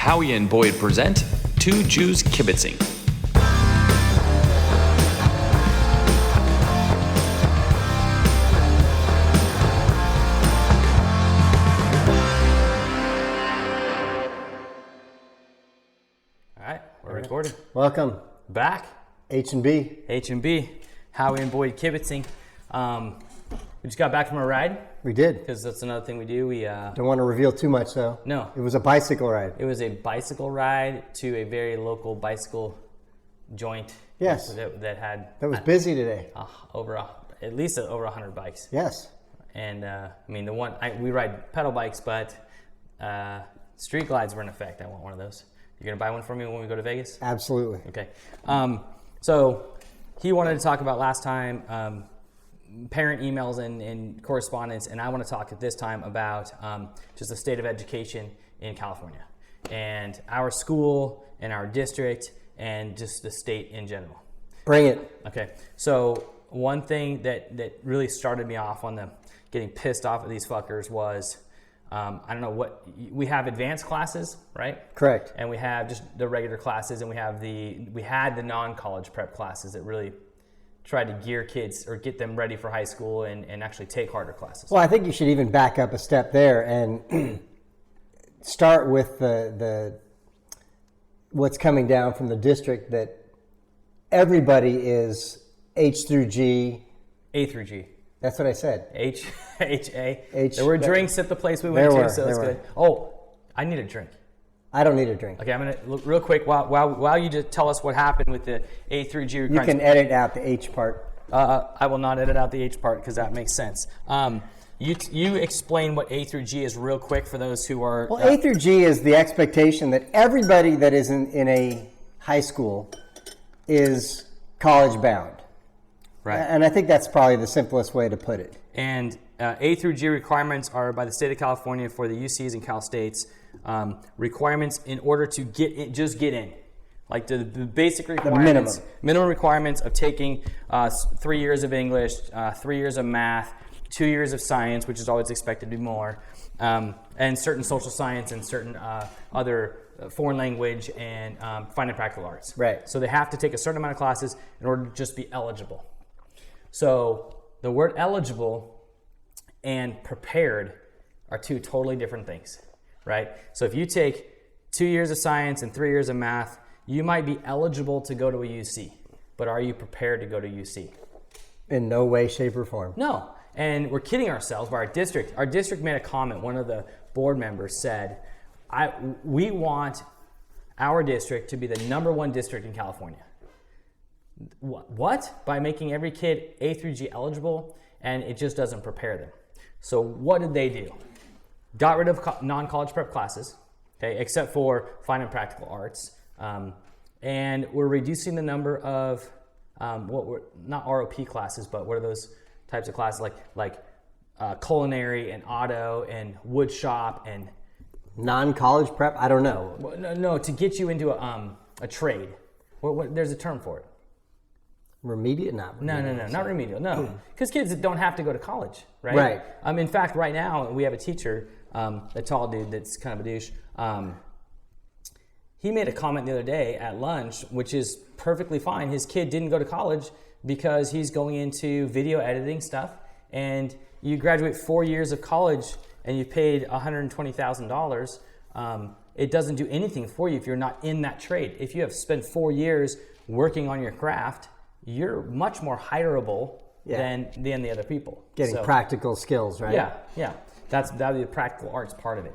Howie and Boyd present Two Jews Kibitzing. All right, we're recording. Welcome. Back. H&B. H&B. Howie and Boyd Kibitzing. We just got back from a ride. We did. Because that's another thing we do. We Don't want to reveal too much, though. No. It was a bicycle ride. It was a bicycle ride to a very local bicycle joint. Yes. That had... That was busy today. At least over 100 bikes. Yes. And, we ride pedal bikes, but street glides were in effect. I want one of those. You're going to buy one for me when we go to Vegas? Absolutely. Okay. So he wanted to talk about last time parent emails and correspondence, and I want to talk at this time about just the state of education in California and our school and our district and just the state in general. Bring it. Okay. So one thing that really started me off on the getting pissed off at these fuckers was I don't know what we have advanced classes, right? Correct. And we have just the regular classes, and we had the non-college prep classes that really tried to gear kids or get them ready for high school and actually take harder classes. Well, I think you should even back up a step there and start with the what's coming down from the district, that everybody is H through G. A through G. That's what I said. H, A. H. There were drinks at the place we went to, so it's good. Oh, I need a drink. I don't need a drink. Okay, I'm going to look real quick while you just tell us what happened with the A through G requirements. You can edit out the H part. I will not edit out the H part because that makes sense. You explain what A through G is real quick for those who are... Well, A through G is the expectation that everybody that is in a high school is college bound. Right. And I think that's probably the simplest way to put it. And A through G requirements are by the state of California for the UCs and Cal States. Requirements in order to get in. Like the basic requirements. The minimum requirements of taking 3 years of English, 3 years of math, 2 years of science, which is always expected to be more, and certain social science and certain other foreign language and fine and practical arts. Right. So they have to take a certain amount of classes in order to just be eligible. So the word eligible and prepared are two totally different things, right? So if you take 2 years of science and 3 years of math, you might be eligible to go to a UC, but are you prepared to go to UC? In no way, shape, or form. No. And we're kidding ourselves by our district. Our district made a comment. One of the board members said, we want our district to be the #1 district in California. What? By making every kid A through G eligible, and it just doesn't prepare them. So what did they do? Got rid of non-college prep classes, okay, except for fine and practical arts, and we're reducing the number of not ROP classes, but what are those types of classes like culinary and auto and wood shop and non-college prep? I don't know. No, to get you into a trade. There's a term for it. Remedial? Not remedial. No, because kids don't have to go to college, right? Right. In fact, right now we have a teacher, a tall dude that's kind of a douche. He made a comment the other day at lunch, which is perfectly fine. His kid didn't go to college because he's going into video editing stuff, and you graduate 4 years of college and you paid $120,000. It doesn't do anything for you if you're not in that trade. If you have spent 4 years working on your craft, you're much more hireable than the other people. Getting practical skills, right? Yeah. That'd be the practical arts part of it.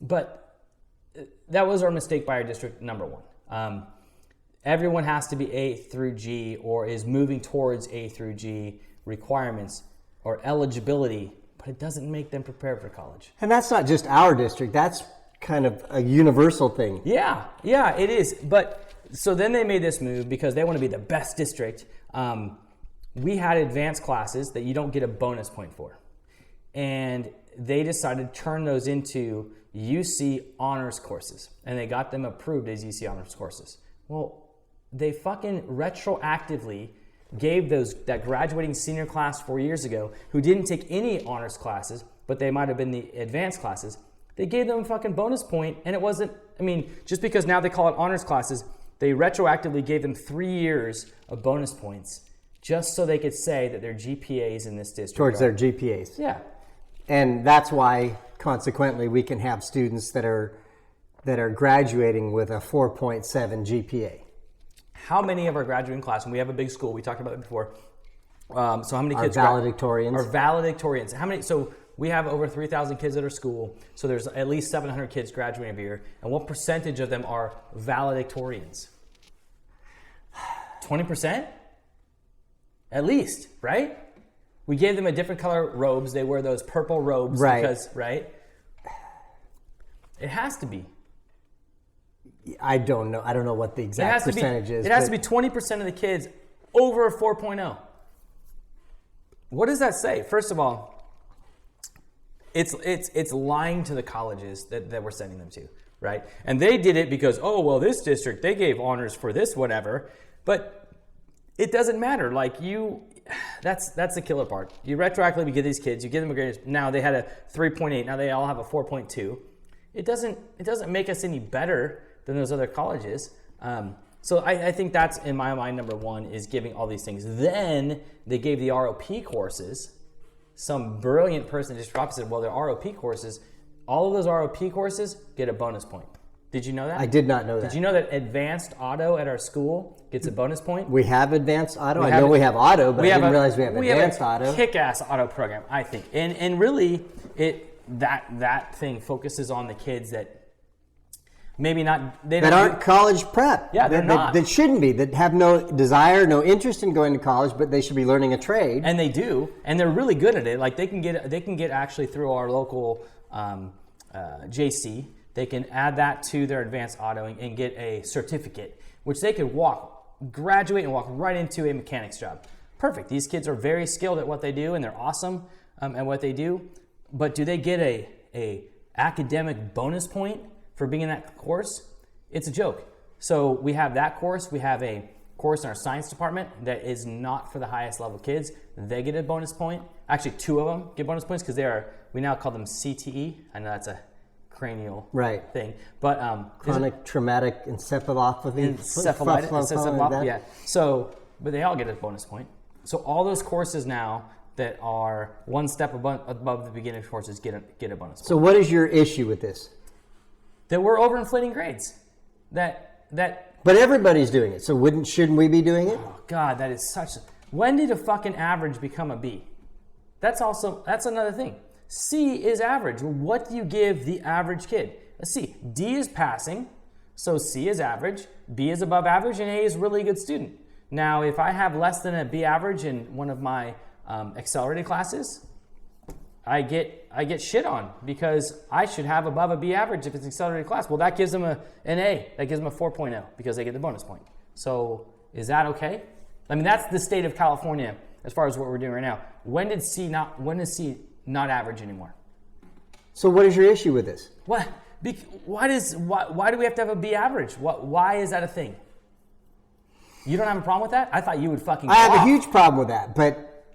But that was our mistake by our district #1. Everyone has to be A through G or is moving towards A through G requirements or eligibility, but it doesn't make them prepared for college. And that's not just our district. That's kind of a universal thing. Yeah, it is. But so then they made this move because they want to be the best district. We had advanced classes that you don't get a bonus point for. And they decided to turn those into UC honors courses. And they got them approved as UC honors courses. Well, they fucking retroactively gave that graduating senior class 4 years ago who didn't take any honors classes, but they might have been the advanced classes, They gave them a fucking bonus point, and it wasn't, just because now they call it honors classes, they retroactively gave them 3 years of bonus points just so they could say that their GPAs in this district towards their GPAs. Yeah. And that's why, consequently, we can have students that are graduating with a 4.7 GPA. How many of our graduating class, and we have a big school, we talked about it before, so how many kids are valedictorians? Are valedictorians. How many? So we have over 3,000 kids at our school, so there's at least 700 kids graduating every year. And what percentage of them are valedictorians? 20%? At least, right? We gave them a different color robes. They wear those purple robes because, right? It has to be. I don't know. I don't know what the exact percentage is. It has to be 20% of the kids over a 4.0. What does that say? First of all, it's lying to the colleges that we're sending them to, right? And they did it because, this district, they gave honors for this whatever, but it doesn't matter. That's the killer part. You retroactively get these kids, you give them a grade. Now they had a 3.8. Now they all have a 4.2. It doesn't make us any better than those other colleges. So I think that's, in my mind, number one, is giving all these things. Then they gave the ROP courses. Some brilliant person just dropped and said, well, they're ROP courses. All of those ROP courses get a bonus point. Did you know that? I did not know that. Did you know that advanced auto at our school gets a bonus point? We have advanced auto. I know we have auto, but I didn't realize we have advanced auto. We have a kick-ass auto program, I think. And really, that thing focuses on the kids that maybe not... that aren't college prep. Yeah, they're not. That shouldn't be. That have no desire, no interest in going to college, but they should be learning a trade. And they do. And they're really good at it. Like, they can get actually through our local JC. They can add that to their advanced autoing and get a certificate, which they could graduate and walk right into a mechanic's job. Perfect. These kids are very skilled at what they do, and they're awesome at what they do. But do they get a academic bonus point for being in that course? It's a joke. So we have that course. We have a course in our science department that is not for the highest level kids. They get a bonus point. Actually, 2 of them get bonus points because we now call them CTE. I know that's a cranial thing, but chronic traumatic encephalopathy, encephalitis, yeah. So, but they all get a bonus point. So all those courses now that are one step above the beginning courses get a bonus point. So what is your issue with this? That we're overinflating grades. But everybody's doing it. So shouldn't we be doing it? Oh God, that is when did a fucking average become a B? That's another thing. C is average. What do you give the average kid? A C. D is passing, so C is average, B is above average, and A is really good student. Now, if I have less than a B average in one of my accelerated classes, I get shit on because I should have above a B average if it's an accelerated class. Well, that gives them an A. That gives them a 4.0 because they get the bonus point. So is that okay? That's the state of California as far as what we're doing right now. When is C not average anymore? So what is your issue with this? What? Why do we have to have a B average? Why is that a thing? You don't have a problem with that? I thought you would fucking. I have a huge problem with that, but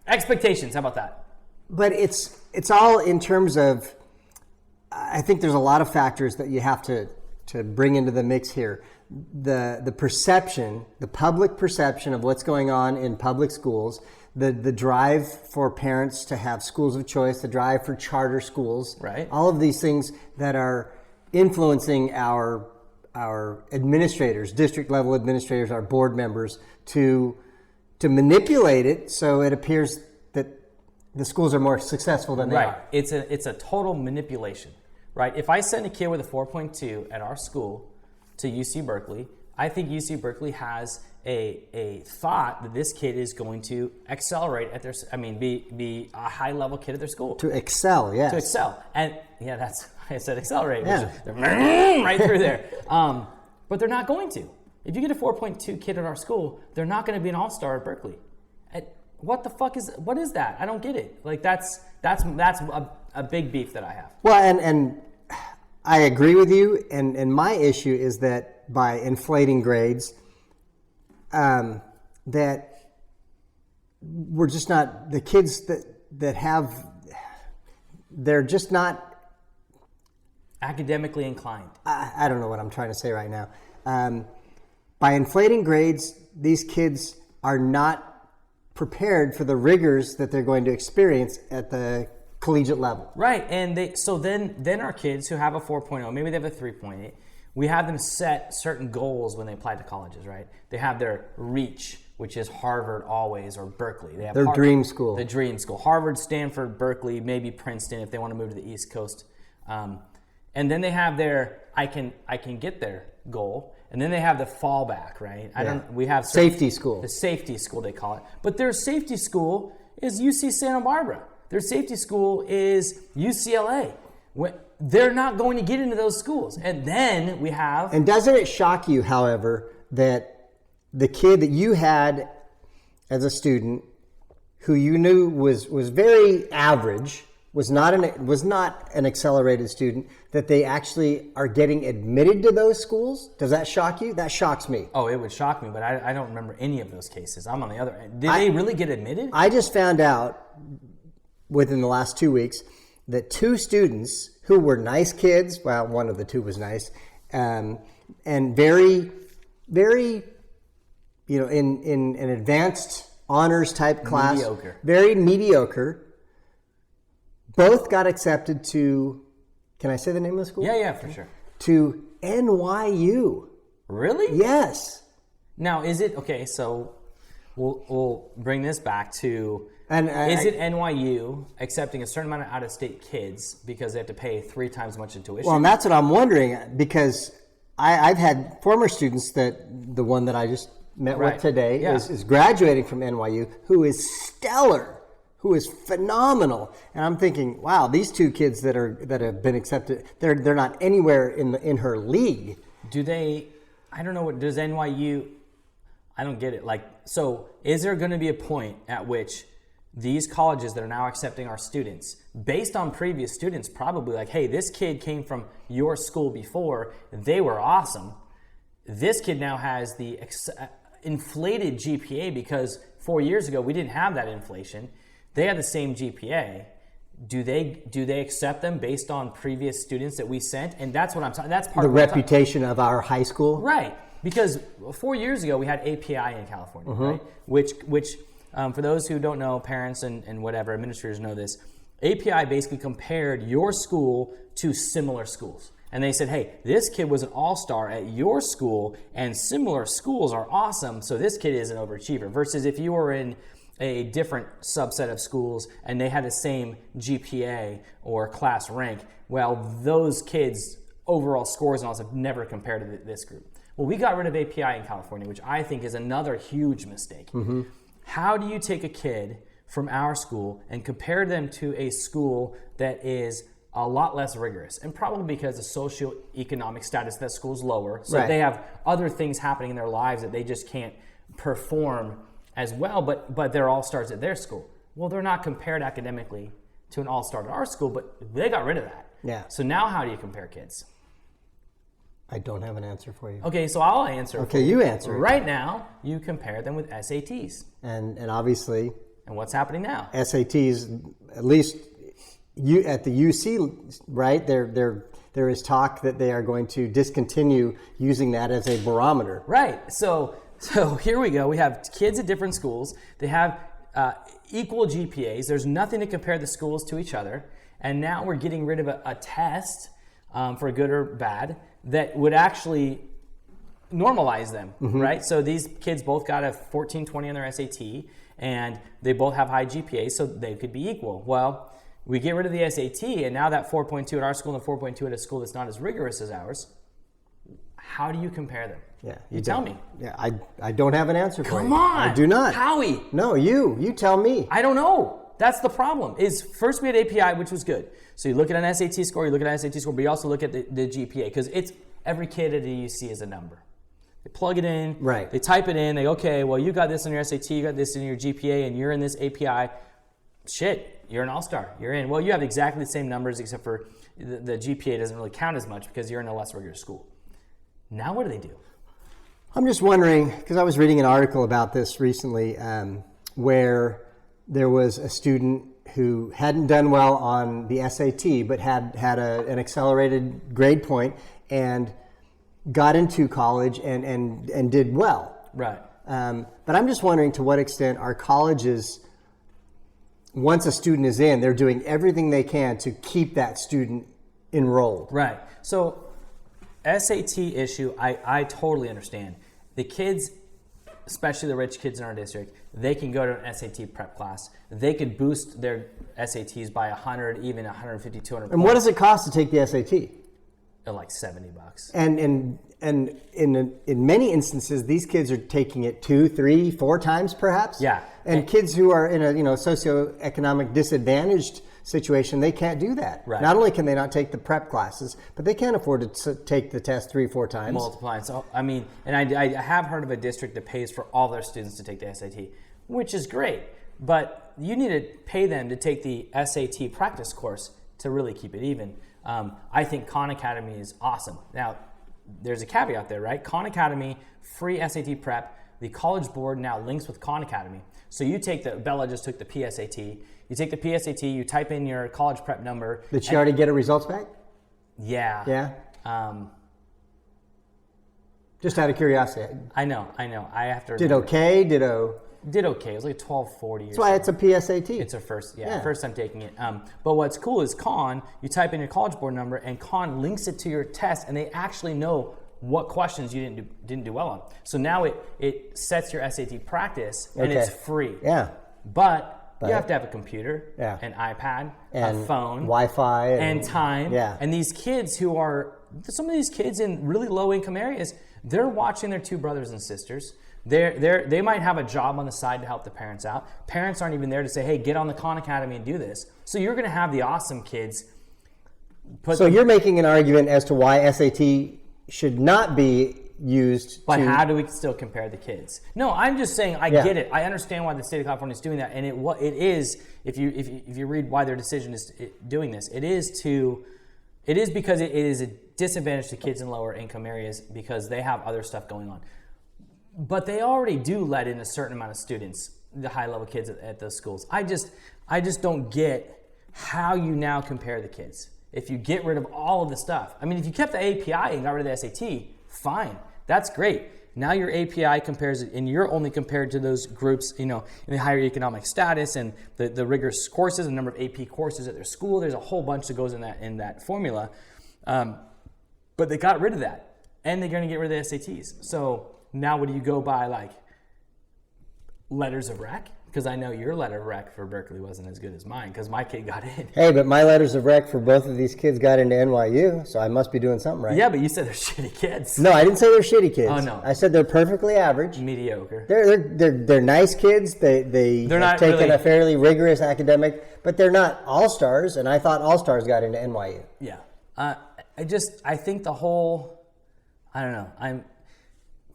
expectations. How about that? But it's all in terms of. I think there's a lot of factors that you have to bring into the mix here. The perception, the public perception of what's going on in public schools. The drive for parents to have schools of choice, the drive for charter schools, right? All of these things that are influencing our administrators, district level administrators, our board members to manipulate it so it appears that the schools are more successful than they are. It's a total manipulation, right? If I send a kid with a 4.2 at our school to UC Berkeley, I think UC Berkeley has a thought that this kid is going to accelerate at their, be a high level kid at their school. To excel, yes. To excel. And yeah, that's, I said accelerate, which they're right through there. But they're not going to. If you get a 4.2 kid at our school, they're not going to be an all-star at Berkeley. What is that? I don't get it. That's a big beef that I have. Well, and I agree with you. And my issue is that by inflating grades, that we're just not, the kids that have, they're just not academically inclined. I don't know what I'm trying to say right now. By inflating grades, these kids are not prepared for the rigors that they're going to experience at the collegiate level. Right, and then our kids who have a 4.0, maybe they have a 3.8, we have them set certain goals when they apply to colleges, right? They have their reach, which is Harvard always, or Berkeley. They have Their Harvard, dream school. The dream school. Harvard, Stanford, Berkeley, maybe Princeton if they want to move to the East Coast. And then they have their I can get there goal, and then they have the fallback, right? We have safety school. The safety school they call it. But their safety school is UC Santa Barbara. Their safety school is UCLA. They're not going to get into those schools. And then we have... And doesn't it shock you, however, that the kid that you had as a student who you knew was very average, was not an accelerated student, that they actually are getting admitted to those schools? Does that shock you? That shocks me. Oh, it would shock me, but I don't remember any of those cases. I'm on the other end. Did they really get admitted? I just found out within the last 2 weeks that 2 students who were nice kids, well, one of the 2 was nice, and very, very, in an advanced honors type class, mediocre. Very mediocre, both got accepted to, can I say the name of the school? Yeah, for sure. To NYU. Really? Yes. Now, is it, okay, so we'll bring this back to, is it NYU accepting a certain amount of out-of-state kids because they have to pay 3 times as much in tuition? Well, and that's what I'm wondering, because I've had former students, that the one that I just met with today is graduating from NYU, who is stellar, who is phenomenal, and I'm thinking, wow, these 2 kids that have been accepted, they're not anywhere in her league. Do they? I don't know. What does NYU? I don't get it. So is there going to be a point at which these colleges that are now accepting our students, based on previous students, probably hey, this kid came from your school before, they were awesome. This kid now has the inflated GPA because 4 years ago we didn't have that inflation. They have the same GPA. Do they accept them based on previous students that we sent? And that's what I'm talking. That's part the of reputation of our high school, right? Because 4 years ago we had API in California, right? Which for those who don't know, parents and whatever administrators know this. API basically compared your school to similar schools, and they said, hey, this kid was an all-star at your school, and similar schools are awesome. So this kid is an overachiever. Versus if you were in a different subset of schools and they had the same GPA or class rank, well, those kids' overall scores and all have never compared to this group. Well, we got rid of API in California, which I think is another huge mistake. Mm-hmm. How do you take a kid from our school and compare them to a school that is a lot less rigorous? And probably because the socioeconomic status of that school is lower. So they have other things happening in their lives that they just can't perform as well, but they're all-stars at their school. Well, they're not compared academically to an all-star at our school, but they got rid of that. Yeah. So now how do you compare kids? I don't have an answer for you. Okay, so I'll answer. Okay, you answer. Right now, you compare them with SATs. And obviously... And what's happening now? SATs, at least at the UC, right, there is talk that they are going to discontinue using that as a barometer. Right, so here we go. We have kids at different schools. They have equal GPAs. There's nothing to compare the schools to each other. And now we're getting rid of a test, for good or bad, that would actually normalize them, right? So these kids both got a 1420 on their SAT, and they both have high GPAs, so they could be equal. Well, we get rid of the SAT, and now that 4.2 at our school and 4.2 at a school that's not as rigorous as ours, how do you compare them? Yeah, you tell me. Yeah, I don't have an answer for you. Come on. I do not. Howie. No, you tell me. I don't know. That's the problem. Is first we had API, which was good. So you look at an SAT score, you look at an SAT score, but you also look at the GPA, because it's every kid at a UC is a number. They plug it in, right? They type it in. They go, okay, well, you got this in your SAT, you got this in your GPA, and you're in this API. Shit, you're an all-star. You're in. Well, you have exactly the same numbers, except for the GPA doesn't really count as much because you're in a less rigorous school. Now what do they do? I'm just wondering, because I was reading an article about this recently, where there was a student who hadn't done well on the SAT, but had an accelerated grade point and got into college and did well. Right. But I'm just wondering to what extent our colleges, once a student is in, they're doing everything they can to keep that student enrolled. Right. So SAT issue, I totally understand. The kids, especially the rich kids in our district, they can go to an SAT prep class. They could boost their SATs by 100, even 150, 200 points. And what does it cost to take the SAT? Like $70. And in many instances, these kids are taking it 2, 3, 4 times perhaps. Yeah. And kids who are in a socioeconomic disadvantaged situation, they can't do that. Right. Not only can they not take the prep classes, but they can't afford to take the test 3, 4 times. Multiplying. So, I mean, and I have heard of a district that pays for all their students to take the SAT, which is great. But you need to pay them to take the SAT practice course to really keep it even. I think Khan Academy is awesome. Now, there's a caveat there, right? Khan Academy, free SAT prep. The College Board now links with Khan Academy. So you take Bella just took the PSAT. You take the PSAT, you type in your college prep number. Did she already get her results back? Yeah. Yeah? Just out of curiosity. I know. I have to Did remember. okay? Did okay. It was like 1240 That's why it's a PSAT. It's her first time taking it. But what's cool is Khan, you type in your College Board number and Khan links it to your test and they actually know what questions you didn't do well on. So now it sets your SAT practice and it's free. Yeah. But you have to have a computer, an iPad, and a phone, Wi-Fi, and time. Yeah. And these kids some of these kids in really low income areas, they're watching their 2 brothers and sisters. They might have a job on the side to help the parents out. Parents aren't even there to say, hey, get on the Khan Academy and do this. So you're going to have the awesome kids. So you're making an argument as to why SAT should not be used. But how do we still compare the kids? No, I'm just saying I get it. I understand why the state of California is doing that, and it is if you read why their decision is doing this, it is because it is a disadvantage to kids in lower income areas because they have other stuff going on. But they already do let in a certain amount of students, the high level kids at those schools. I just don't get how you now compare the kids. If you get rid of all of the stuff. I mean, if you kept the API and got rid of the SAT, fine. That's great. Now your API compares it, and you're only compared to those groups, in the higher economic status and the rigorous courses, the number of AP courses at their school. There's a whole bunch that goes in that formula. But they got rid of that, and they're going to get rid of the SATs. So now what do you go by, like letters of rec? Because I know your letter of rec for Berkeley wasn't as good as mine because my kid got in. Hey, but my letters of rec for both of these kids got into NYU, so I must be doing something right. Yeah, but you said they're shitty kids. No, I didn't say they're shitty kids. Oh, no. I said they're perfectly average. Mediocre. They're nice kids. They're not taken really a fairly rigorous academic, but they're not all-stars, and I thought all-stars got into NYU. Yeah. I think the whole, I don't know.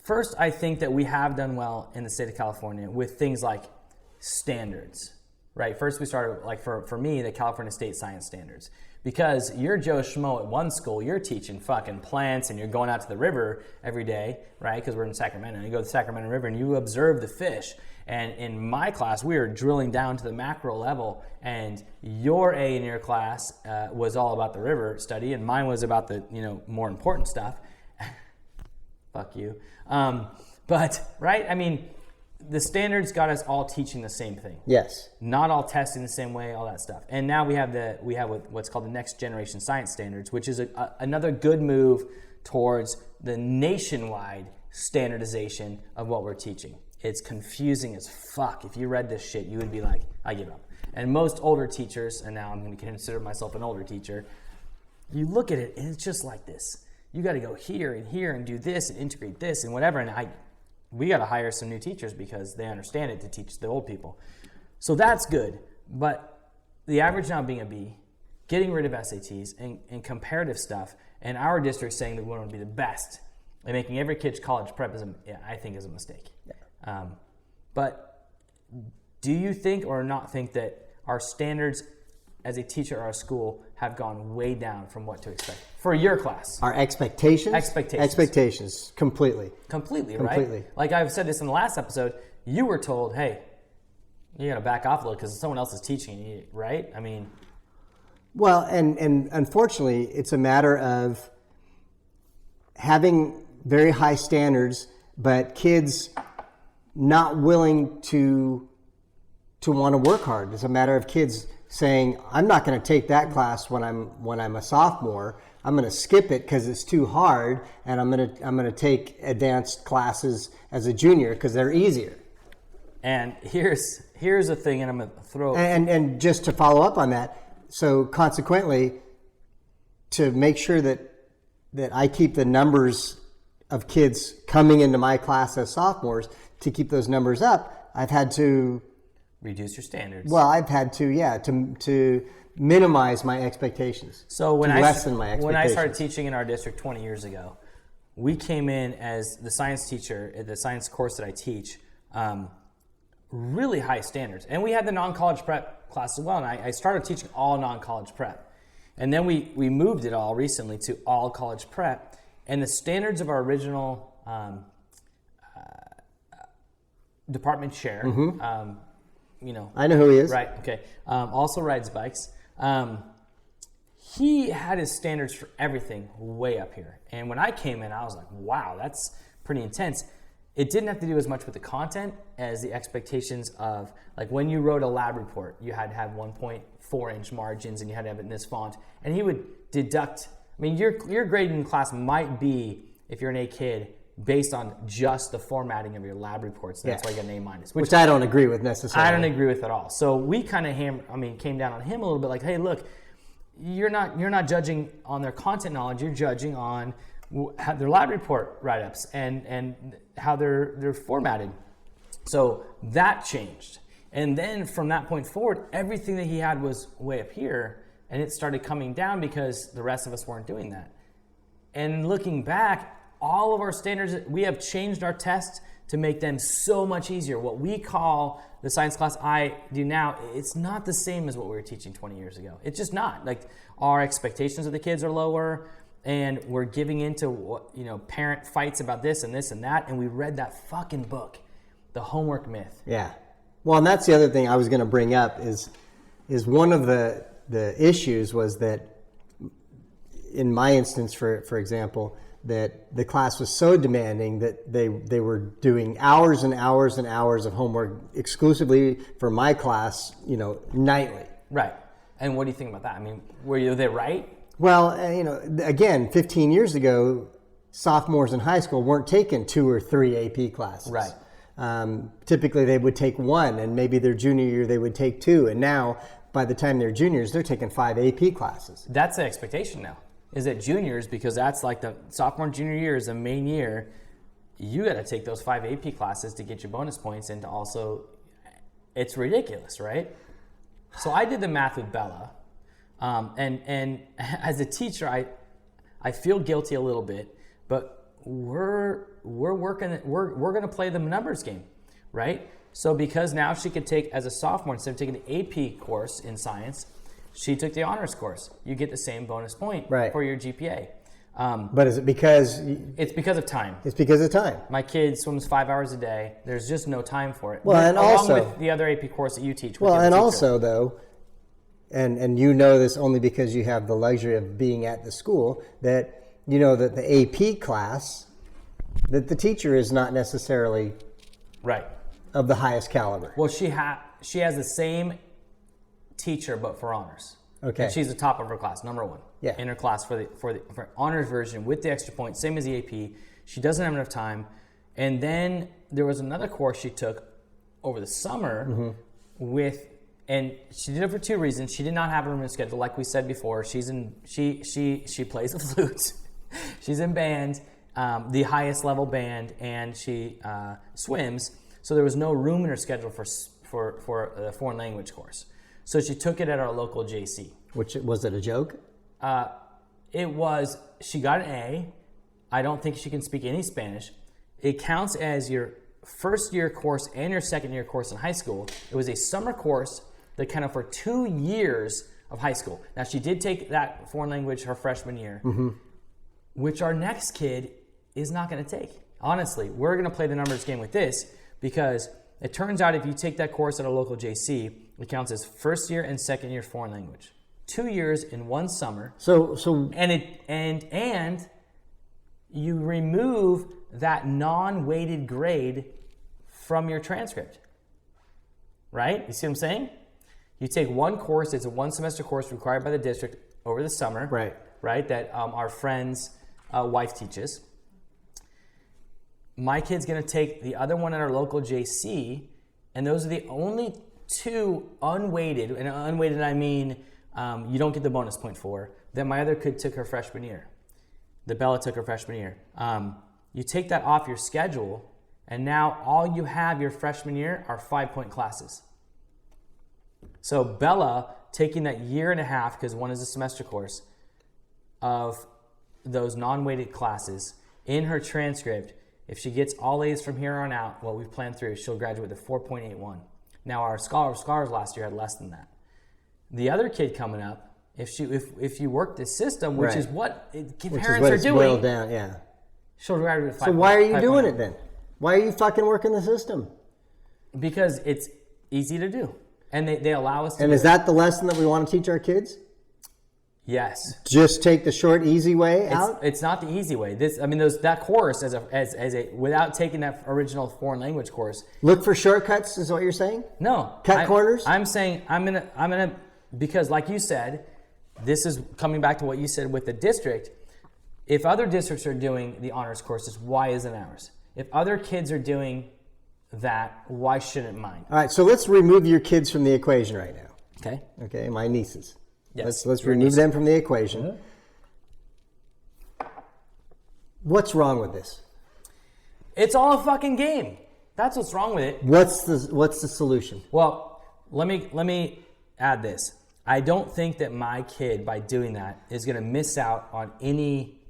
First, I think that we have done well in the state of California with things like standards, right? First, we started, like for me, the California State Science Standards. Because you're Joe Schmo at one school, you're teaching fucking plants and you're going out to the river every day, right? Because we're in Sacramento. You go to the Sacramento River and you observe the fish. And in my class, we were drilling down to the macro level. And your A in your class was all about the river study, and mine was about the more important stuff. Fuck you. But right, I mean, the standards got us all teaching the same thing. Yes. Not all testing the same way, all that stuff. And now we have what's called the Next Generation Science Standards, which is another good move towards the nationwide standardization of what we're teaching. It's confusing as fuck. If you read this shit, you would be like, I give up. And most older teachers, and now I'm going to consider myself an older teacher, you look at it and it's just like this. You got to go here and do this and integrate this and whatever. And we got to hire some new teachers because they understand it to teach the old people. So that's good. But the average now being a B, getting rid of SATs and comparative stuff, and our district saying that we want to be the best and making every kid's college prep I think is a mistake. Yeah. But do you think or not think that our standards as a teacher or a school have gone way down from what to expect for your class? Our expectations? Expectations, completely. Completely, right? Like I've said this in the last episode, you were told, hey, You got to back off a little because someone else is teaching you, right? I mean, well, and unfortunately, it's a matter of having very high standards, but kids not willing to want to work hard. It's a matter of kids saying, "I'm not going to take that class when I'm a sophomore. I'm going to skip it because it's too hard, and I'm going to take advanced classes as a junior because they're easier." And here's a thing, and I'm going to throw... And just to follow up on that, so consequently, to make sure that I keep the numbers of kids coming into my class as sophomores, to keep those numbers up, I've had to... Reduce your standards. Well, I've had to minimize my expectations. So lessen my expectations. When I started teaching in our district 20 years ago, we came in as the science teacher at the science course that I teach, really high standards. And we had the non-college prep class as well, and I started teaching all non-college prep. And then we moved it all recently to all college prep. And the standards of our original department chair, you know. I know who he is. Right, okay. Also rides bikes. He had his standards for everything way up here. And when I came in, I was like, wow, that's pretty intense. It didn't have to do as much with the content as the expectations of, like, when you wrote a lab report, you had to have 1.4 inch margins and you had to have it in this font. And he would deduct, I mean, your grading class might be, if you're an A kid, based on just the formatting of your lab reports. That's why you get an A-, which I don't agree with necessarily. I don't agree with at all. So we kind of came down on him a little bit, like, hey, look, you're not judging on their content knowledge. You're judging on their lab report write-ups and how they're formatted. So that changed. And then from that point forward, everything that he had was way up here, and it started coming down because the rest of us weren't doing that. And looking back, all of our standards, we have changed our tests to make them so much easier. What we call the science class I do now, it's not the same as what we were teaching 20 years ago. It's just not. Like, our expectations of the kids are lower, and we're giving into what, parent fights about this and this and that, and we read that fucking book, The Homework Myth. Yeah. Well, and that's the other thing I was going to bring up is one of the issues was that, in my instance, for example, that the class was so demanding that they were doing hours and hours and hours of homework exclusively for my class, nightly. Right. And what do you think about that? I mean, were they right? Well, again, 15 years ago, sophomores in high school weren't taking 2 or 3 AP classes. Right. Typically, they would take 1, and maybe their junior year they would take 2. And now, by the time they're juniors, they're taking 5 AP classes. That's the expectation now. Is that juniors, because that's like the sophomore and junior year is the main year, you got to take those 5 AP classes to get your bonus points, and to also, it's ridiculous, right? So I did the math with Bella, and as a teacher, I feel guilty a little bit, but we're going to play the numbers game, right? So because now she could take, as a sophomore, instead of taking the AP course in science, she took the honors course. You get the same bonus point for your GPA. But is it because... It's because of time. It's because of time. My kid swims 5 hours a day. There's just no time for it. Well, and along also... with the other AP course that you teach. Well, and also, though, and you know this only because you have the luxury of being at the school, that that the AP class, that the teacher is not necessarily... Right. Of the highest caliber. Well, she has the same teacher, but for honors. Okay. And she's the top of her class, number 1 in her class for honors version with the extra point, same as the AP. She doesn't have enough time. And then there was another course she took over the summer and she did it for 2 reasons. She did not have a room schedule, like we said before. She plays the flute. She's in band, the highest level band, and she swims. So there was no room in her schedule for a foreign language course. So she took it at our local JC. Which, was it a joke? It was, she got an A. I don't think she can speak any Spanish. It counts as your first year course and your second year course in high school. It was a summer course that counted for 2 years of high school. Now, she did take that foreign language her freshman year, which our next kid is not going to take. Honestly, we're going to play the numbers game with this because it turns out if you take that course at a local JC, it counts as first year and second year foreign language. 2 years in one summer. So and you remove that non-weighted grade from your transcript. Right? You see what I'm saying? You take one course, it's a one semester course required by the district over the summer. Right? That our friend's wife teaches. My kid's going to take the other one at our local JC, and those are the only two unweighted, and unweighted I mean you don't get the bonus point for, that my other kid took her freshman year. That Bella took her freshman year. You take that off your schedule, and now all you have your freshman year are 5-point classes. So Bella taking that year and a half, because one is a semester course, of those non-weighted classes in her transcript, if she gets all A's from here on out, what we've planned through, she'll graduate with a 4.81. Now our scholars last year had less than that. The other kid coming up, if you work this system, which is what parents are doing, boiled down, she'll graduate with 5. So why are you doing it then? Why are you fucking working the system? Because it's easy to do, and they allow us to. And is that the lesson that we want to teach our kids? Yes. Just take the short, easy way out? It's not the easy way. That course as a without taking that original foreign language course. Look for shortcuts is what you're saying? No. Cut corners? I'm saying I'm gonna because like you said, this is coming back to what you said with the district. If other districts are doing the honors courses, why isn't ours? If other kids are doing that, why shouldn't mine? All right, so let's remove your kids from the equation right now. Okay. Okay, my nieces. Yes. Let's remove them from the equation. What's wrong with this? It's all a fucking game. That's what's wrong with it. What's the solution? Well, let me add this. I don't think that my kid, by doing that, is going to miss out on any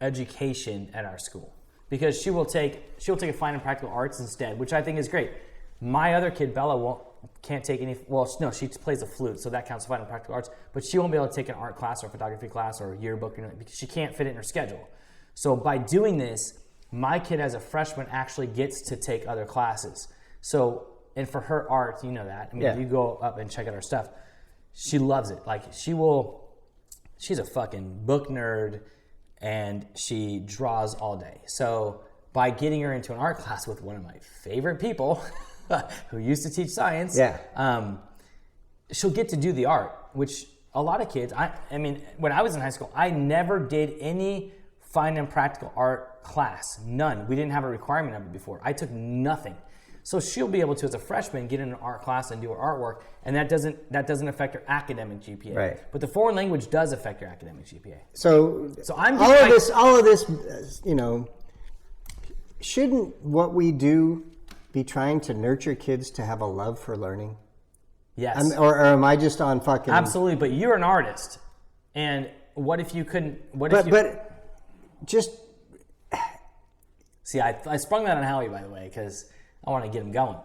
education at our school, because she'll take a fine and practical arts instead, which I think is great. My other kid, Bella, can't take any. Well, no, she plays a flute, so that counts as fine and practical arts. But she won't be able to take an art class or a photography class or a yearbook because she can't fit it in her schedule. So by doing this, my kid as a freshman actually gets to take other classes. So, and for her art, you know that. I mean, if you go up and check out her stuff, she loves it. Like she's a fucking book nerd, and she draws all day. So by getting her into an art class with one of my favorite people who used to teach science, she'll get to do the art, which a lot of kids, I mean, when I was in high school, I never did any fine and practical art class. None. We didn't have a requirement of it before. I took nothing. So she'll be able to, as a freshman, get in an art class and do her artwork, and that doesn't affect her academic GPA. Right. But the foreign language does affect your academic GPA. So I'm all of this, you know, shouldn't what we do be trying to nurture kids to have a love for learning? Yes. Or am I just on fucking? Absolutely, but you're an artist, and what if you couldn't? Just see, I sprung that on Howie, by the way, because I want to get him going.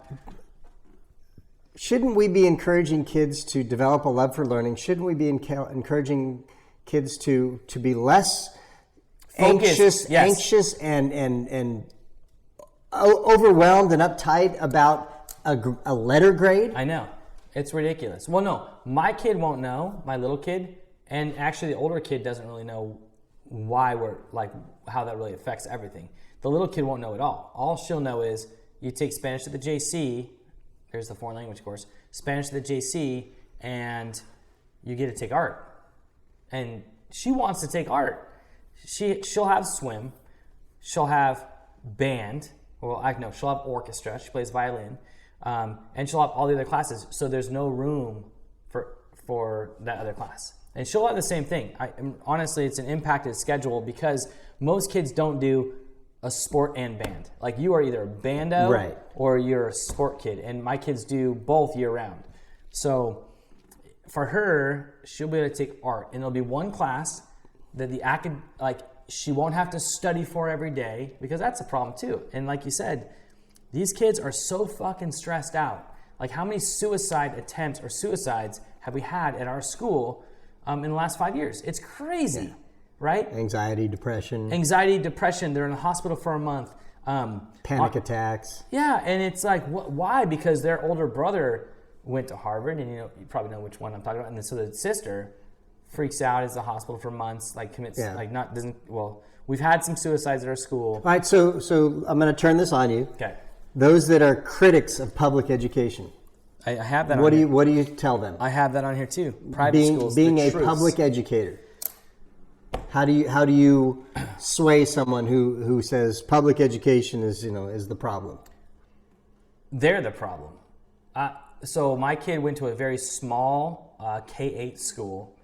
Shouldn't we be encouraging kids to develop a love for learning? Shouldn't we be encouraging kids to be less focused, anxious and overwhelmed and uptight about a letter grade? I know. It's ridiculous. Well, no, my kid won't know, my little kid, and actually the older kid doesn't really know why how that really affects everything. The little kid won't know at all. All she'll know is you take Spanish at the JC, there's the foreign language course, Spanish at the JC, and you get to take art. And she wants to take art. She'll have swim, she'll have band, she'll have orchestra, she plays violin, and she'll have all the other classes, so there's no room for that other class. And she'll have the same thing. Honestly, it's an impacted schedule because most kids don't do a sport and band. Like you are either a bando or you're a sport kid, and my kids do both year round. So for her, she'll be able to take art, and it'll be one class that she won't have to study for every day, because that's a problem too. And like you said, these kids are so fucking stressed out. Like how many suicide attempts or suicides have we had at our school in the last 5 years? It's crazy, right? Anxiety, depression. They're in the hospital for a month. Panic attacks. Yeah, and it's like, why? Because their older brother went to Harvard, and you probably know which one I'm talking about. And so the sister freaks out, is in the hospital for months, like commits, we've had some suicides at our school. All right, so I'm going to turn this on you. Okay. Those that are critics of public education. I have that. What do you tell them? I have that on here too. Private schools. Being a public educator. How do you sway someone who says public education is the problem? They're the problem. So my kid went to a very small K-8 school.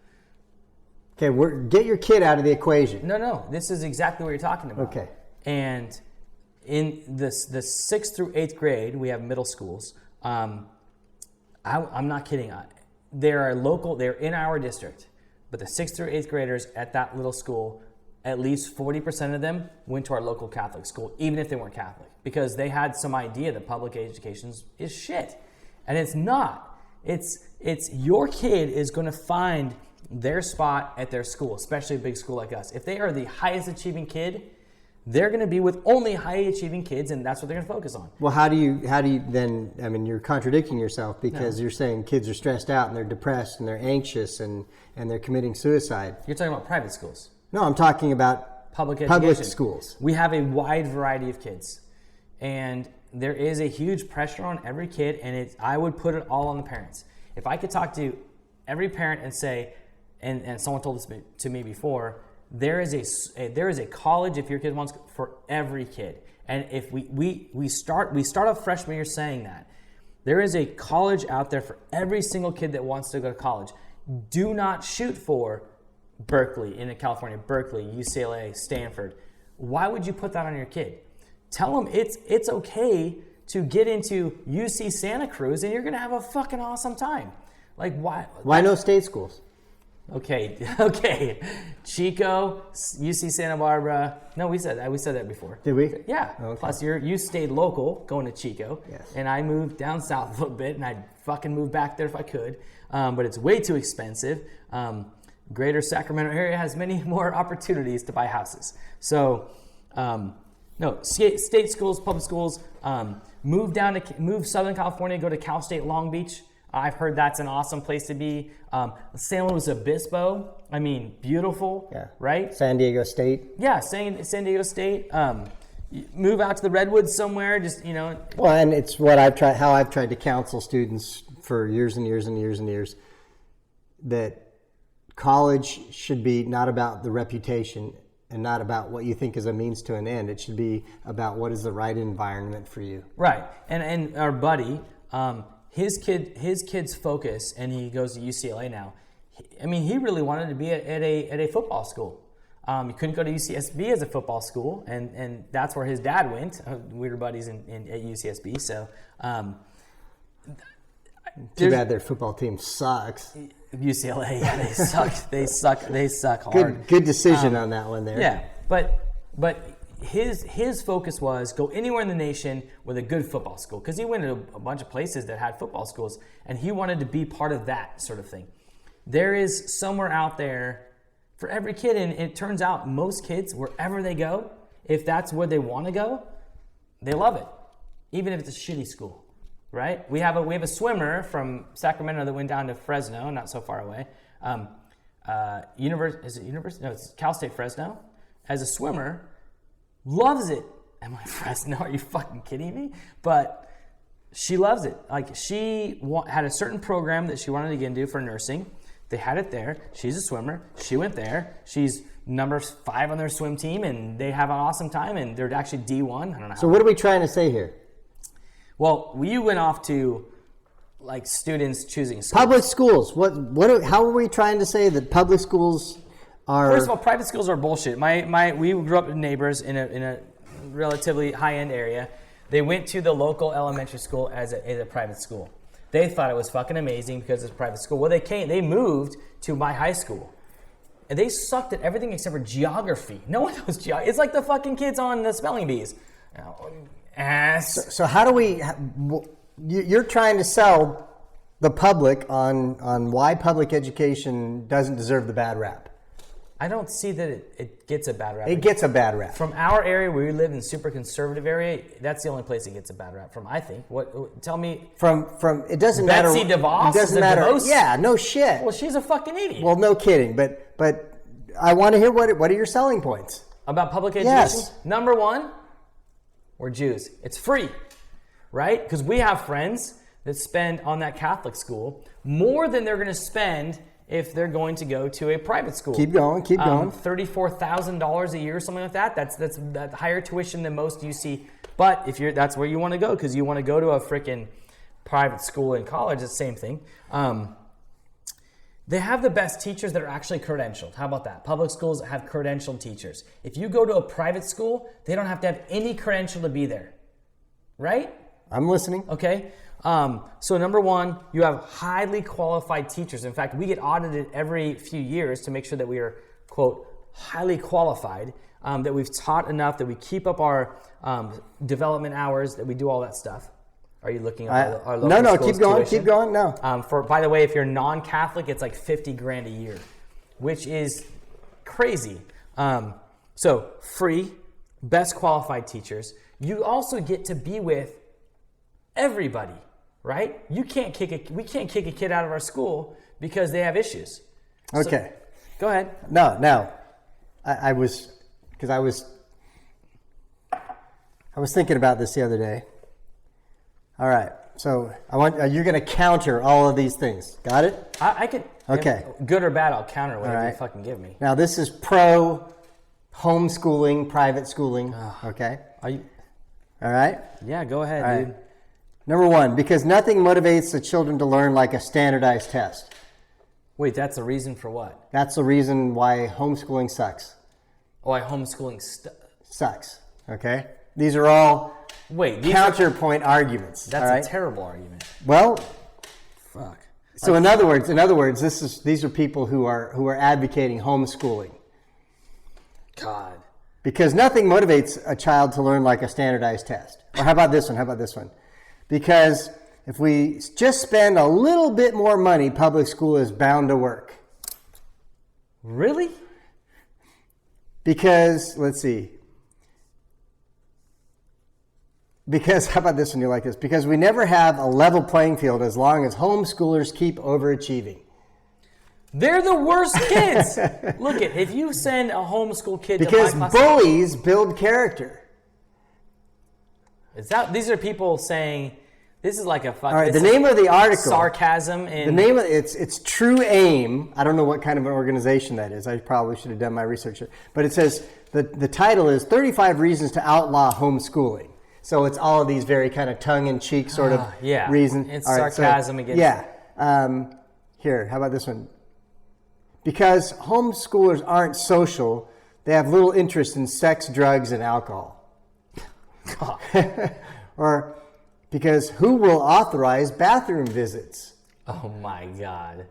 Okay, get your kid out of the equation. No, this is exactly what you're talking about. Okay. And in the 6th through 8th grade, we have middle schools. I'm not kidding. They're in our district, but the 6th through 8th graders at that little school, at least 40% of them went to our local Catholic school, even if they weren't Catholic, because they had some idea that public education is shit. And it's not. It's your kid is going to find their spot at their school, especially a big school like us. If they are the highest achieving kid, they're going to be with only high achieving kids, and that's what they're going to focus on. Well, how do you then, I mean, you're contradicting yourself because you're saying kids are stressed out and they're depressed and they're anxious and they're committing suicide. You're talking about private schools. No, I'm talking about public schools. We have a wide variety of kids, and there is a huge pressure on every kid, and I would put it all on the parents. If I could talk to every parent and say, and someone told this to me before, there is a college if your kid wants for every kid. And if we start off freshman year saying that there is a college out there for every single kid that wants to go to college. Do not shoot for Berkeley in California, Berkeley, UCLA, Stanford. Why would you put that on your kid? Tell them it's okay to get into UC Santa Cruz and you're going to have a fucking awesome time. Like why? Why no state schools? Okay. Chico, UC Santa Barbara. No, we said that before. Did we? Yeah. Okay. Plus, you stayed local going to Chico. Yes. And I moved down south a little bit, and I'd fucking move back there if I could. But it's way too expensive. Greater Sacramento area has many more opportunities to buy houses. So, no, state schools, public schools. Move Southern California, go to Cal State Long Beach. I've heard that's an awesome place to be. San Luis Obispo, I mean, beautiful, right? San Diego State. Yeah, San Diego State. Move out to the Redwoods somewhere, Well, and it's how I've tried to counsel students for years and years and years and years, that college should be not about the reputation and not about what you think is a means to an end. It should be about what is the right environment for you. Right, and our buddy, his kid's focus, and he goes to UCLA now. He really wanted to be at a football school. He couldn't go to UCSB as a football school, and that's where his dad went. We were buddies at UCSB, so. Too bad their football team sucks. UCLA, yeah, they suck. They suck hard. Good decision on that one there. Yeah, but his focus was go anywhere in the nation with a good football school, because he went to a bunch of places that had football schools, and he wanted to be part of that sort of thing. There is somewhere out there for every kid, and it turns out most kids, wherever they go, if that's where they want to go, they love it, even if it's a shitty school, right? We have a swimmer from Sacramento that went down to Fresno, not so far away. It's Cal State Fresno. As a swimmer, loves it. I'm like, Fresno, are you fucking kidding me? But she loves it. Like, she had a certain program that she wanted to get into for nursing. They had it there. She's a swimmer. She went there. She's number 5 on their swim team, and they have an awesome time, and they're actually D1. I don't know. So what are we trying to say here? Well, you went off to like students choosing schools. Public schools. How are we trying to say that public schools are? First of all, private schools are bullshit. We grew up with neighbors in a relatively high-end area. They went to the local elementary school as a private school. They thought it was fucking amazing because it's a private school. Well, they moved to my high school, and they sucked at everything except for geography. No one knows geography. It's like the fucking kids on the spelling bees. So how do we? You're trying to sell the public on why public education doesn't deserve the bad rap. I don't see that it gets a bad rap. It gets a bad rap. From our area where we live in super conservative area, that's the only place it gets a bad rap from, I think. Tell me. From it doesn't matter. Betsy DeVos? It doesn't matter. Yeah, no shit. Well, she's a fucking idiot. Well, no kidding. But I want to hear what are your selling points? About public education? Yes. Number one, we're Jews. It's free, right? Because we have friends that spend on that Catholic school more than they're going to spend if they're going to go to a private school. Keep going. $34,000 a year, something like that. That's higher tuition than most you see. But if that's where you want to go, because you want to go to a freaking private school in college, it's the same thing. They have the best teachers that are actually credentialed. How about that? Public schools have credentialed teachers. If you go to a private school, they don't have to have any credential to be there, right? I'm listening. Okay. So number one, you have highly qualified teachers. In fact, we get audited every few years to make sure that we are, quote, highly qualified, that we've taught enough, that we keep up our development hours, that we do all that stuff. Are you looking at our local No, schools' keep going. No. By the way, if you're non-Catholic, it's like $50,000 a year, which is crazy. So free, best qualified teachers. You also get to be with everybody, right? We can't kick a kid out of our school because they have issues. Okay. So, go ahead. No. I was thinking about this the other day. All right. So you're going to counter all of these things. Got it? I could. Okay. Good or bad, I'll counter whatever right. you fucking give me. Now this is pro homeschooling, private schooling. Okay. Are you? All right. Yeah. Go ahead, All dude. right. Number one, because nothing motivates the children to learn like a standardized test. Wait, that's the reason for what? That's the reason why homeschooling sucks. Why homeschooling sucks. Okay. These are all counterpoint arguments. That's a terrible argument. Well, fuck. So in other words, these are people who are advocating homeschooling. God. Because nothing motivates a child to learn like a standardized test. Or how about this one? Because if we just spend a little bit more money, public school is bound to work. Really? Because, let's see. Because, how about this one? You like this? Because we never have a level playing field as long as homeschoolers keep overachieving. They're the worst kids. Look, if you send a homeschool kid because to my class, bullies build character. These are people saying this is like a fuck. All right, the name of the article. Sarcasm. The name of it's True Aim. I don't know what kind of an organization that is. I probably should have done my research. But it says the title is 35 Reasons to Outlaw Homeschooling. So it's all of these very kind of tongue-in-cheek sort of reasons. It's sarcasm against. Yeah. Here, how about this one? Because homeschoolers aren't social, they have little interest in sex, drugs, and alcohol. Or because who will authorize bathroom visits? Oh my God.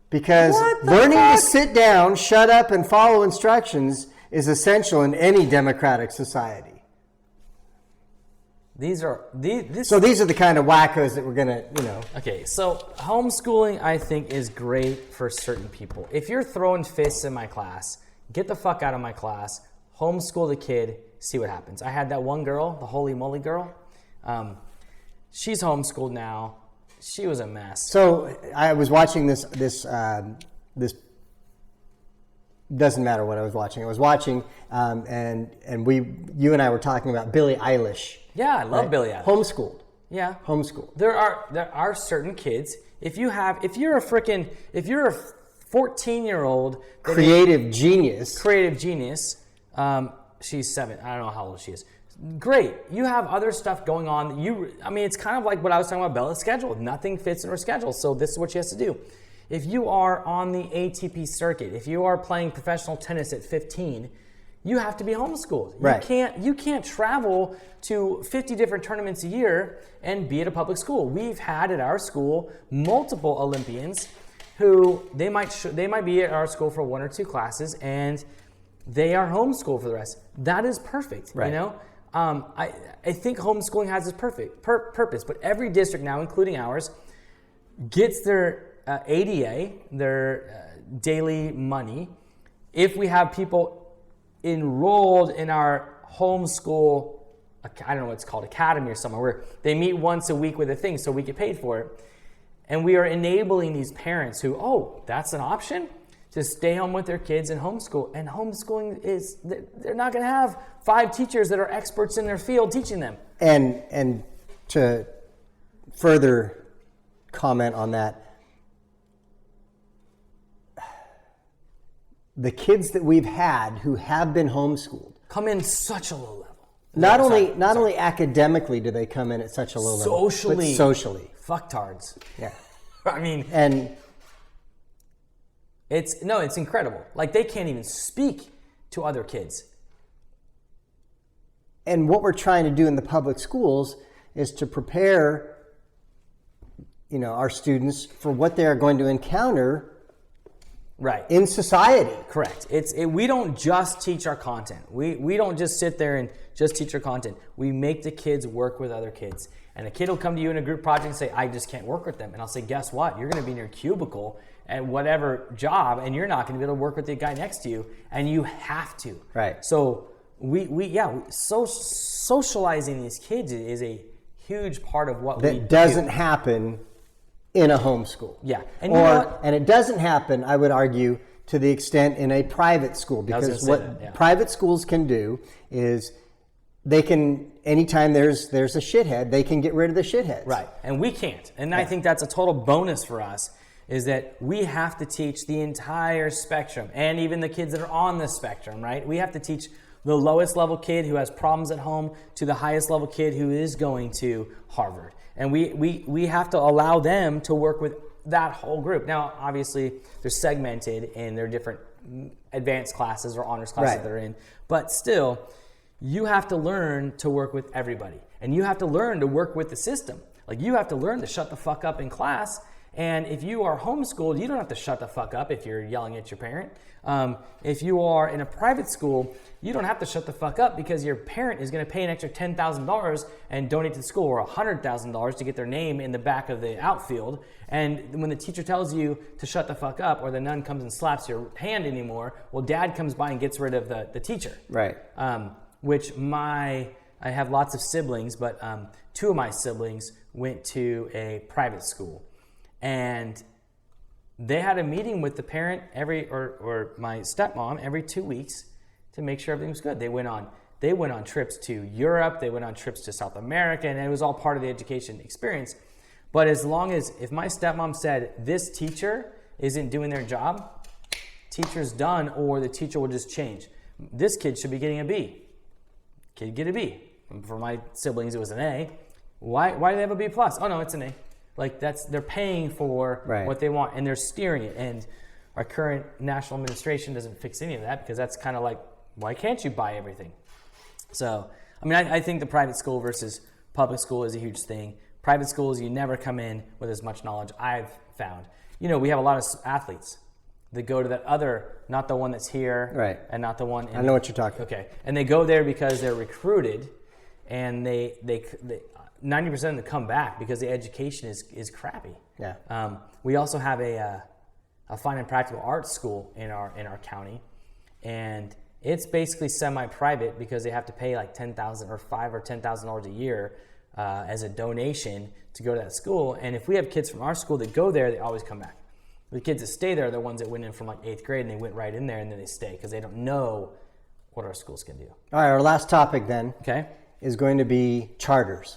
Because learning to sit down, shut up, and follow instructions is essential in any democratic society. So these are the kind of wackos that we're going to, Okay, so homeschooling, I think, is great for certain people. If you're throwing fists in my class, get the fuck out of my class, homeschool the kid, see what happens. I had that one girl, the holy moly girl. She's homeschooled now. She was a mess. So I was watching this doesn't matter what I was watching. I was watching, and you and I were talking about Billie Eilish. Yeah, I love Billie Eilish. Homeschooled. Yeah, homeschooled. There are certain kids. If you're a 14-year-old creative genius. She's 7. I don't know how old she is. Great. You have other stuff going on. It's kind of like what I was talking about Bella's schedule. Nothing fits in her schedule, so this is what she has to do. If you are on the ATP circuit, if you are playing professional tennis at 15, you have to be homeschooled. Right. You can't travel to 50 different tournaments a year and be at a public school. We've had at our school multiple Olympians who they might be at our school for 1 or 2 classes and they are homeschooled for the rest. That is perfect. Right. I think homeschooling has its perfect purpose, but every district now, including ours, gets their ADA, their daily money, if we have people enrolled in our homeschool, I don't know what it's called, academy or somewhere, where they meet once a week with a thing so we get paid for it. And we are enabling these parents who, that's an option, to stay home with their kids and homeschool. And homeschooling is, they're not going to have 5 teachers that are experts in their field teaching them. And to further comment on that, the kids that we've had who have been homeschooled come in such a low level. Not only academically do they come in at such a low level, but socially. Fucktards. Yeah. I mean, and it's incredible. Like, they can't even speak to other kids. And what we're trying to do in the public schools is to prepare, our students for what they are going to encounter right in society. Correct. We don't just teach our content. We don't just sit there and just teach our content. We make the kids work with other kids. And a kid will come to you in a group project and say, I just can't work with them. And I'll say, guess what? You're going to be in your cubicle at whatever job, and you're not going to be able to work with the guy next to you, and you have to. Right. So socializing these kids is a huge part of what we do. That doesn't happen in a homeschool. Yeah. And you know what? And it doesn't happen, I would argue, to the extent in a private school, because what private schools can do is they can, anytime there's a shithead, they can get rid of the shitheads. Right. And we can't. And I think that's a total bonus for us, is that we have to teach the entire spectrum, and even the kids that are on the spectrum, right? We have to teach the lowest level kid who has problems at home to the highest level kid who is going to Harvard. And we have to allow them to work with that whole group. Now, obviously, they're segmented in their different advanced classes or honors classes they're in. But still, you have to learn to work with everybody. And you have to learn to work with the system. Like, you have to learn to shut the fuck up in class. And if you are homeschooled, you don't have to shut the fuck up if you're yelling at your parent. If you are in a private school, you don't have to shut the fuck up because your parent is going to pay an extra $10,000 and donate to the school, or $100,000 to get their name in the back of the outfield. And when the teacher tells you to shut the fuck up, or the nun comes and slaps your hand anymore, well, dad comes by and gets rid of the teacher. Right. I have lots of siblings, but 2 of my siblings went to a private school. And they had a meeting with the parent or my stepmom every 2 weeks to make sure everything was good. They went on trips to Europe, they went on trips to South America, and it was all part of the education experience. But if my stepmom said, this teacher isn't doing their job, teacher's done, or the teacher will just change. This kid should be getting a B. Kid get a B. For my siblings, it was an A. Why do they have a B plus? Oh no, it's an A. Like, they're paying for what they want, and they're steering it. And our current national administration doesn't fix any of that, because that's kind of like, why can't you buy everything? So, I mean, I think the private school versus public school is a huge thing. Private schools, you never come in with as much knowledge, I've found. We have a lot of athletes that go to that other, not the one that's here, and not the one in... I know what you're talking about. Okay. And they go there because they're recruited, and they 90% of them come back because the education is crappy. Yeah. We also have a fine and practical arts school in our county, and it's basically semi-private because they have to pay like $10,000 or $5,000 or $10,000 a year as a donation to go to that school. And if we have kids from our school that go there, they always come back. The kids that stay there are the ones that went in from like 8th grade, and they went right in there, and then they stay because they don't know what our schools can do. All right, our last topic then is going to be charters.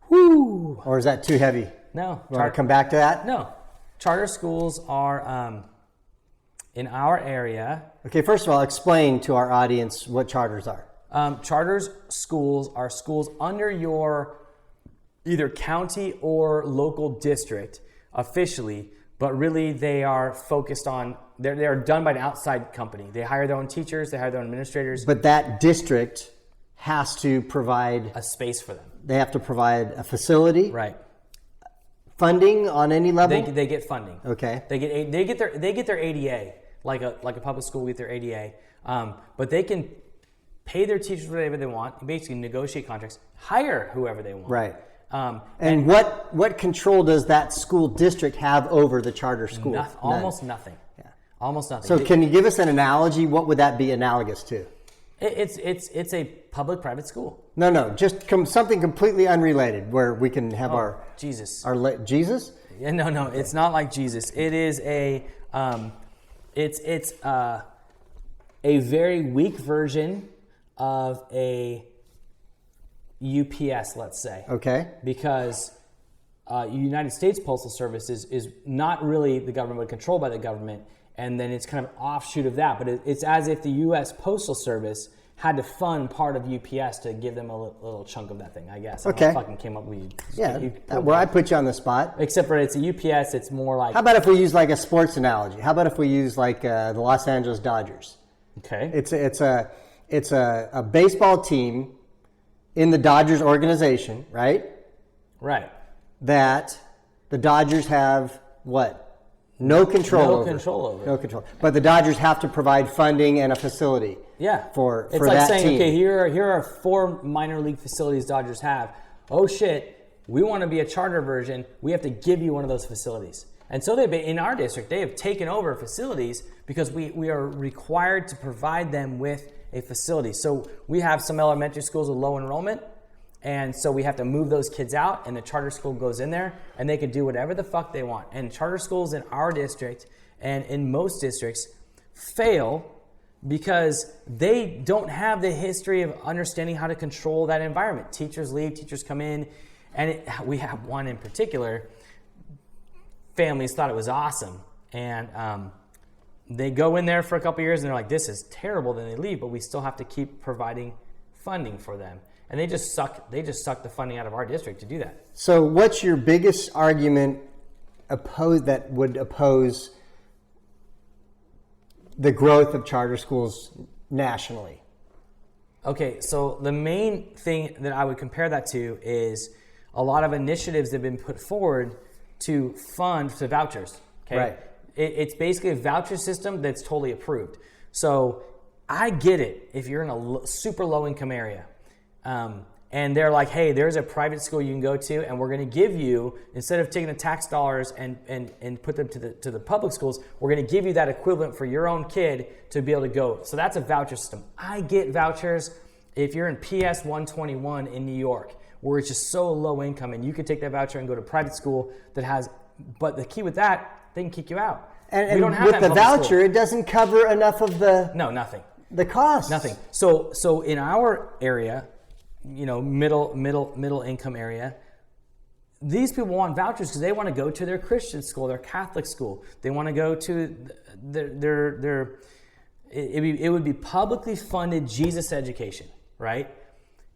Woo! Or is that too heavy? No. You want to come back to that? No. Charter schools are in our area. Okay, first of all, explain to our audience what charters are. Charters schools are schools under your either county or local district officially, but really they are focused on, they're done by an outside company. They hire their own teachers, they hire their own administrators. But that district has to provide a space for them. They have to provide a facility. Right. Funding on any level? They get funding. Okay. They get their ADA, like a public school with their ADA. But they can pay their teachers whatever they want, basically negotiate contracts, hire whoever they want. Right. And what control does that school district have over the charter school? Almost nothing. Yeah. Almost nothing. So can you give us an analogy? What would that be analogous to? It's a public-private school. No, just something completely unrelated where we can have Jesus. Jesus? Yeah, no, it's not like Jesus. It is it's a very weak version of a UPS, let's say. Okay. Because United States Postal Service is not really the government, but controlled by the government, and then it's kind of an offshoot of that. But it's as if the U.S. Postal Service had to fund part of UPS to give them a little chunk of that thing, I guess. Okay. I fucking came up with you. Yeah, well, I put you on the spot. Except for it's a UPS, it's more like... How about if we use like a sports analogy? How about if we use like the Los Angeles Dodgers? Okay. It's a baseball team in the Dodgers organization, right? Right. That the Dodgers have what? No control over. No control. But the Dodgers have to provide funding and a facility. Yeah. For it's like that saying, team. okay, here are 4 minor league facilities Dodgers have. Oh shit, we want to be a charter version. We have to give you one of those facilities. And so in our district, they have taken over facilities because we are required to provide them with a facility. So we have some elementary schools with low enrollment, and so we have to move those kids out, and the charter school goes in there, and they can do whatever the fuck they want. And charter schools in our district and in most districts fail because they don't have the history of understanding how to control that environment. Teachers leave, teachers come in, and we have one in particular. Families thought it was awesome, and they go in there for a couple years, and they're like, this is terrible, then they leave, but we still have to keep providing funding for them. And they just suck the funding out of our district to do that. So what's your biggest argument that would oppose the growth of charter schools nationally? Okay, so the main thing that I would compare that to is a lot of initiatives that have been put forward to fund the vouchers. Okay? Right. It's basically a voucher system that's totally approved. So I get it if you're in a super low income area. And they're like, hey, there's a private school you can go to, and we're going to give you, instead of taking the tax dollars and put them to the public schools, we're going to give you that equivalent for your own kid to be able to go. So that's a voucher system. I get vouchers if you're in PS 121 in New York, where it's just so low income, and you can take that voucher and go to private school that has, but the key with that, they can kick you out. And we don't have with the voucher, school. It doesn't cover enough of the... No, nothing. The cost. Nothing. So in our area, you know, middle income area, these people want vouchers because they want to go to their Christian school, their Catholic school. They want to go to it would be publicly funded Jesus education, right?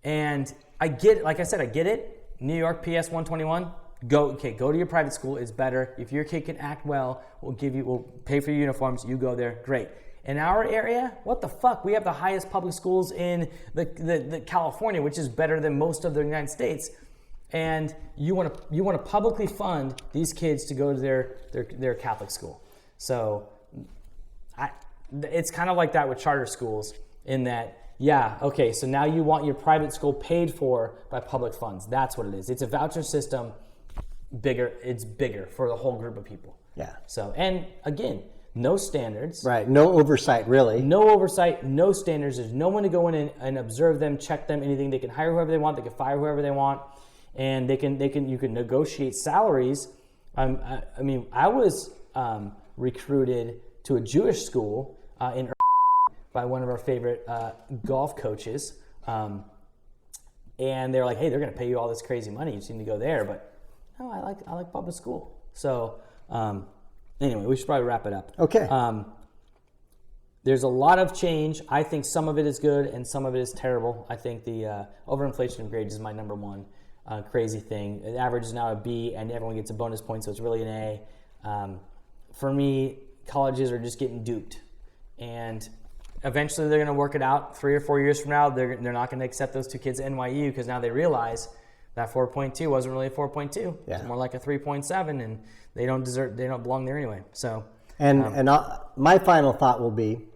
And I get it. Like I said, I get it. New York PS 121. Go to your private school. It's better. If your kid can act well, we'll pay for your uniforms. You go there. Great. In our area, what the fuck? We have the highest public schools in the California, which is better than most of the United States. And you want to publicly fund these kids to go to their Catholic school. So it's kind of like that with charter schools in that, yeah, okay, so now you want your private school paid for by public funds. That's what it is. It's a voucher system. It's bigger for the whole group of people. Yeah. So, and again, no standards. Right. No oversight, really. No oversight, no standards. There's no one to go in and observe them, check them, anything. They can hire whoever they want. They can fire whoever they want. And you can negotiate salaries. I mean, I was recruited to a Jewish school in by one of our favorite golf coaches. And they're like, hey, they're going to pay you all this crazy money. You just need to go there. But no, I like public school. So anyway, we should probably wrap it up. Okay. There's a lot of change. I think some of it is good and some of it is terrible. I think the overinflation of grades is my number one crazy thing. The average is now a B, and everyone gets a bonus point, so it's really an A. For me, colleges are just getting duped. And eventually they're going to work it out. 3 or 4 years from now, they're not going to accept those 2 kids at NYU because now they realize that 4.2 wasn't really a 4.2. Yeah. It's more like a 3.7, and they don't belong there anyway. So, my final thought will be,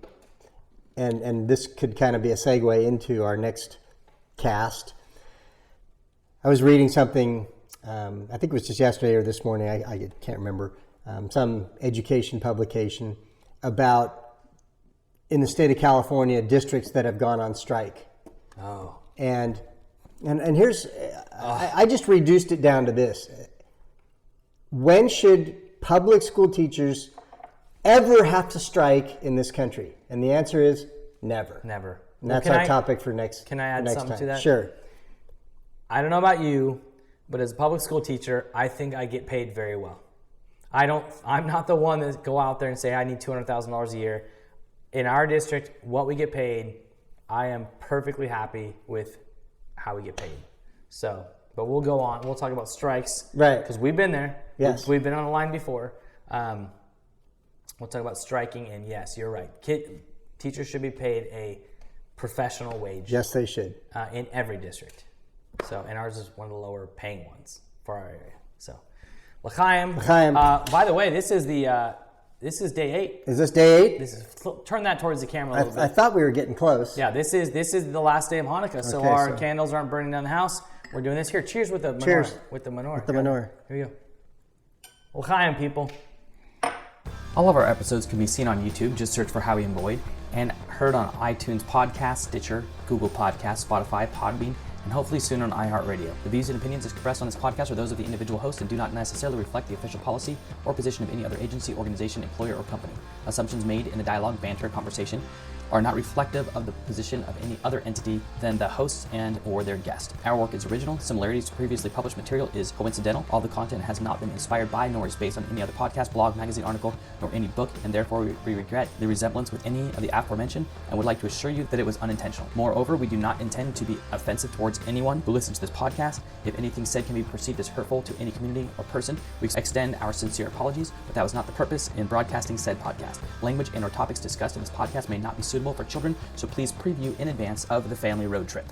and this could kind of be a segue into our next cast. I was reading something, I think it was just yesterday or this morning, I can't remember, some education publication about, in the state of California, districts that have gone on strike. Oh. And here's, I just reduced it down to this. When should public school teachers ever have to strike in this country? And the answer is never. Never. And that's our topic for next. Can I add next something time. to that? Sure. I don't know about you, but as a public school teacher, I think I get paid very well. I'm not the one that go out there and say I need $200,000 a year. In our district, what we get paid, I am perfectly happy with how we get paid. So, but we'll go on. We'll talk about strikes. Right. Because we've been there. Yes. We've been on the line before. We'll talk about striking, and yes, you're right. Teachers should be paid a professional wage. Yes, they should. In every district. So, and ours is one of the lower paying ones for our area. So, L'chaim. L'chaim. By the way, this is day 8. Is this day 8? Turn that towards the camera a little bit. I thought we were getting close. Yeah, this is the last day of Hanukkah, so our candles aren't burning down the house. We're doing this here. Cheers with the menorah. Cheers. With the menorah. With the menorah. Here we go. L'chaim, people. All of our episodes can be seen on YouTube. Just search for Howie and Boyd, and heard on iTunes Podcast, Stitcher, Google Podcasts, Spotify, Podbean, and hopefully soon on iHeartRadio. The views and opinions expressed on this podcast are those of the individual host and do not necessarily reflect the official policy or position of any other agency, organization, employer, or company. Assumptions made in the dialogue, banter, conversation are not reflective of the position of any other entity than the hosts and or their guest. Our work is original. Similarities to previously published material is coincidental. All the content has not been inspired by nor is based on any other podcast, blog, magazine, article, nor any book, and therefore we regret the resemblance with any of the aforementioned and would like to assure you that it was unintentional. Moreover, we do not intend to be offensive towards anyone who listens to this podcast. If anything said can be perceived as hurtful to any community or person, we extend our sincere apologies, but that was not the purpose in broadcasting said podcast. Language and or topics discussed in this podcast may not be suitable for children, so please preview in advance of the family road trip.